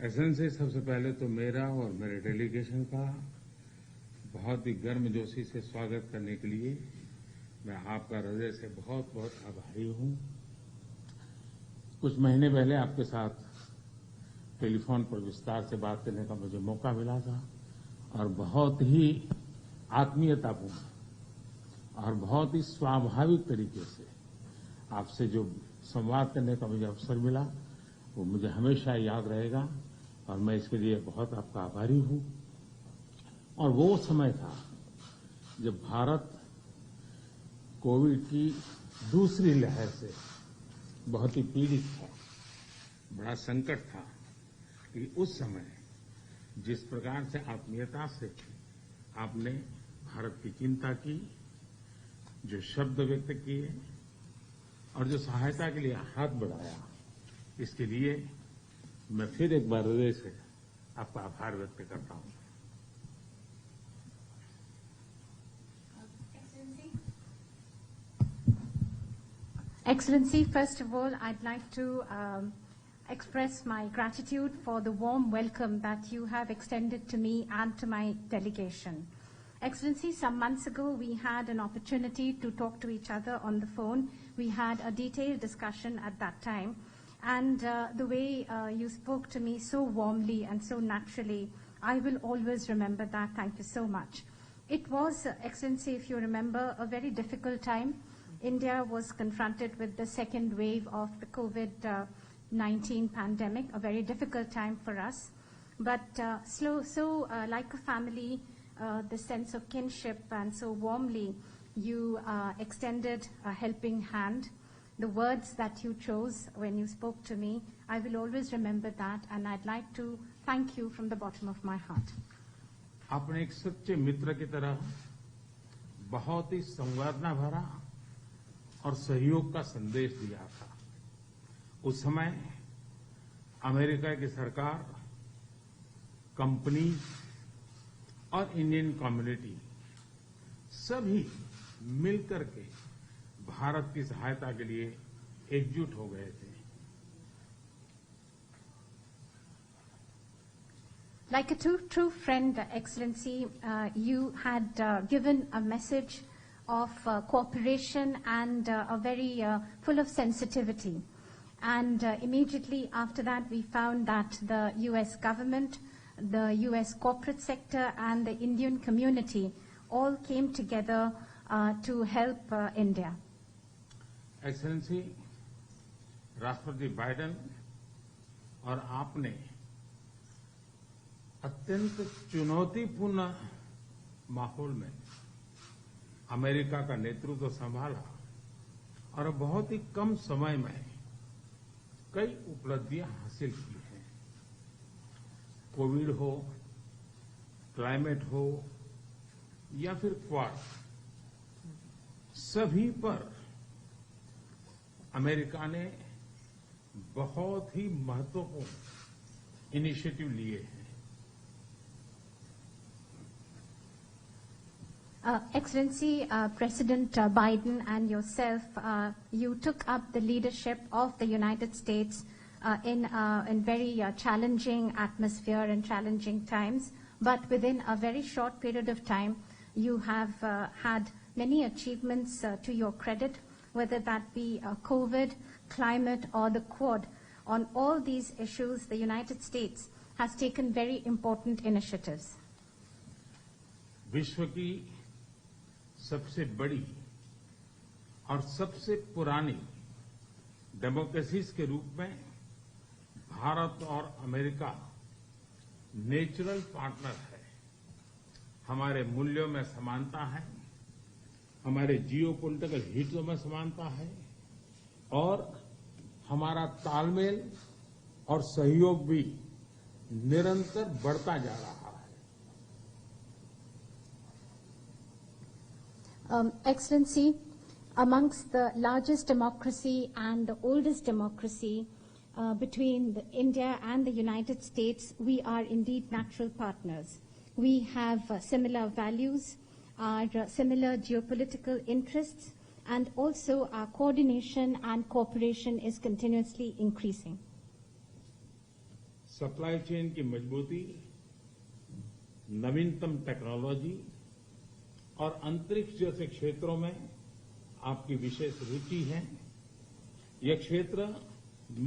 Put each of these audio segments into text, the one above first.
Excellency, सबसे पहले तो मेरा और मेरे डेलीगेशन का बहुत ही गर्मजोशी से स्वागत करने के लिए मैं आपका हृदय से बहुत बहुत आभारी हूं। कुछ महीने पहले आपके साथ टेलीफोन पर विस्तार से बात करने का मुझे मौका मिला था और बहुत ही आत्मीयतापूर्ण और बहुत ही स्वाभाविक तरीके से आपसे जो संवाद करने का मुझे अवसर मिला वो मुझे हमेशा याद रहेगा और मैं इसके लिए बहुत आपका आभारी हूं। और वो समय था जब भारत कोविड की दूसरी लहर से बहुत ही पीड़ित था, बड़ा संकट था। कि उस समय जिस प्रकार से आत्मीयता से आपने भारत की चिंता की, जो शब्द व्यक्त किए और जो सहायता के लिए हाथ बढ़ाया, इसके लिए मैं फिर एक बार हृदय से आपका आभार व्यक्त करता हूं। Excellency, first of all, I'd like to express my gratitude for the warm welcome that you have extended to me and to my delegation. Excellency, some months ago we had an opportunity to talk to each other on the phone. We had a detailed discussion at that time. And the way you spoke to me so warmly and so naturally, I will always remember that. Thank you so much. It was, Excellency, if you remember, a very difficult time. India was confronted with the second wave of the COVID-19 pandemic, a very difficult time for us. But like a family, the sense of kinship, and so warmly you extended a helping hand. The words that you chose when you spoke to me, I will always remember that, and I'd like to thank you from the bottom of my heart. आपने एक सच्चे मित्र की तरह बहुत ही संवेदना भरा और सहयोग का संदेश दिया था। उस समय अमेरिका की सरकार, कंपनी और इंडियन कम्युनिटी सभी मिलकर के भारत की सहायता के लिए एकजुट हो गए थे। Like a true friend, Excellency, you had given a message of cooperation and a very full of sensitivity. And immediately after that, we found that the U.S. government, the U.S. corporate sector, and the Indian community all came together to help India. Excellency, राष्ट्रपति Biden और आपने अत्यंत चुनौतीपूर्ण माहौल में America का नेतृत्व संभाला और बहुत ही कम समय में कई उपलब्धियां हासिल की हैं। कोविड हो, क्लाइमेट हो या फिर क्वाड, सभी पर अमेरिका ने बहुत ही महत्वपूर्ण इनिशिएटिव लिए हैं। Excellency, President Biden and yourself, you took up the leadership of the United States in very challenging atmosphere and challenging times. But within a very short period of time, you have had many achievements to your credit, whether that be COVID, climate, or the Quad. On all these issues, the United States has taken very important initiatives. विश्व की सबसे बड़ी और सबसे पुरानी democracies के रूप में भारत और अमेरिका नेचुरल पार्टनर है। हमारे मूल्यों में समानता है, हमारे जियोपॉलिटिकल हितों में समानता है और हमारा तालमेल और सहयोग भी निरंतर बढ़ता जा रहा है। Excellency, amongst the largest democracy and the oldest democracy between India and the United States, we are indeed natural partners. We have similar values, our similar geopolitical interests, and also our coordination and cooperation is continuously increasing. Supply chain की मजबूती, नवीनतम technology और अंतरिक्ष जैसे क्षेत्रों में आपकी विशेष रुचि है। ये क्षेत्र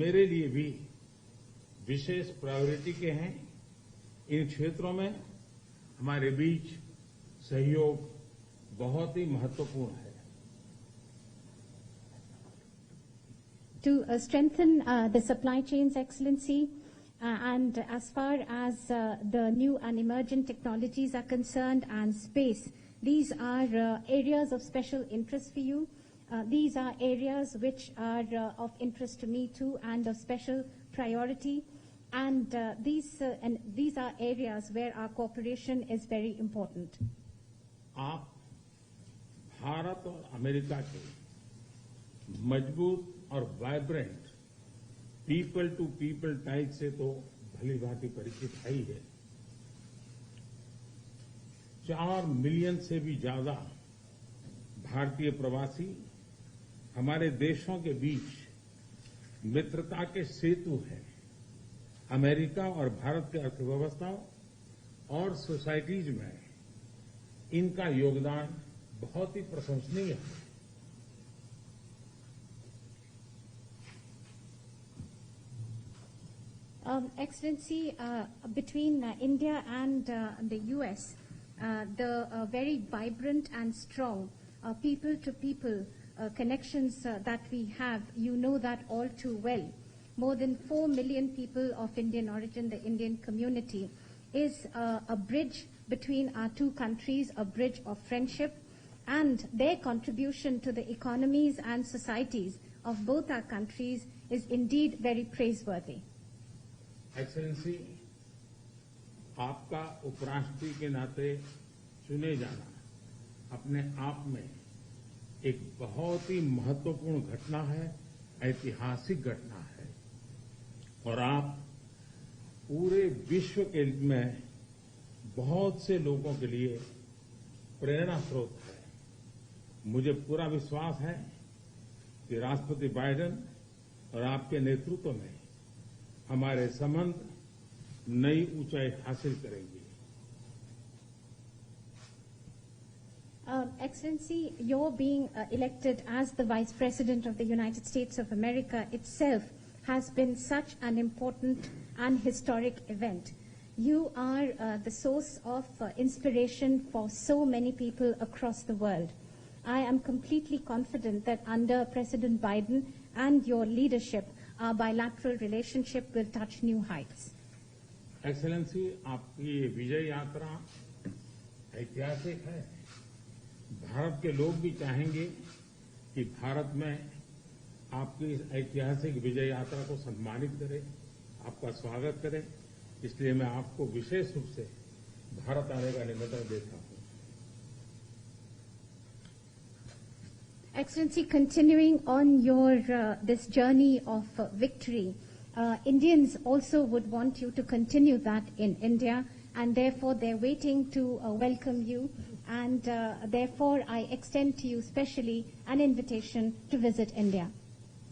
मेरे लिए भी विशेष प्रायोरिटी के हैं। इन क्षेत्रों में हमारे बीच सहयोग बहुत ही महत्वपूर्ण है। To strengthen the supply chains, Excellency, and as far as the new and emerging technologies are concerned and space, these are areas of special interest for you. These are areas which are of interest to me too and of special priority. And these are areas where our cooperation is very important. आप भारत और America के मजबूत और vibrant people to people ties से तो भली भांति परिचित है ही है। 4 मिलियन से भी ज्यादा भारतीय प्रवासी हमारे देशों के बीच मित्रता के सेतु हैं। अमेरिका और भारत के अर्थव्यवस्थाओं और सोसाइटीज में इनका योगदान बहुत ही प्रशंसनीय है। Excellency, between India and the U.S., the very vibrant and strong people-to-people connections that we have, you know that all too well. More than 4 million people of Indian origin, the Indian community, is a bridge between our two countries, a bridge of friendship, and their contribution to the economies and societies of both our countries is indeed very praiseworthy. Excellency, आपका उपराष्ट्रपति के नाते चुने जाना अपने आप में एक बहुत ही महत्वपूर्ण घटना है, ऐतिहासिक घटना है और आप पूरे विश्व के में बहुत से लोगों के लिए प्रेरणा स्रोत है। मुझे पूरा विश्वास है कि राष्ट्रपति बाइडेन और आपके नेतृत्व में हमारे संबंध नई ऊंचाई हासिल करेंगे। Excellency, your being elected as the Vice President of the United States of America itself has been such an important and historic event. You are the source of inspiration for so many people across the world. I am completely confident that under President Biden and your leadership, our bilateral relationship will touch new heights. Excellency, आपकी ये विजय यात्रा ऐतिहासिक है। भारत के लोग भी चाहेंगे कि भारत में आपकी इस ऐतिहासिक विजय यात्रा को सम्मानित करें, आपका स्वागत करें। इसलिए मैं आपको विशेष रूप से भारत आने का निमंत्रण देता हूं। Excellency, continuing on your this journey of victory, Indians also would want you to continue that in India, and therefore they're waiting to welcome you, and therefore I extend to you specially an invitation to visit India.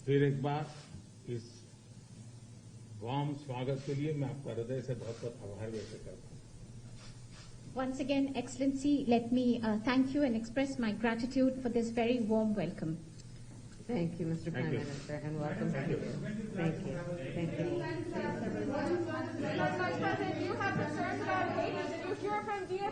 फिर एक बार इस warm स्वागत के लिए मैं आपका हृदय से बहुत-बहुत आभार व्यक्त करता हूं। Once again, Excellency, let me thank you and express my gratitude for this very warm welcome. Thank you, Mr. Prime Minister, and welcome to you. Thank you. Thank you. Vice President, you have concerns about Haiti. Did you hear from DFW?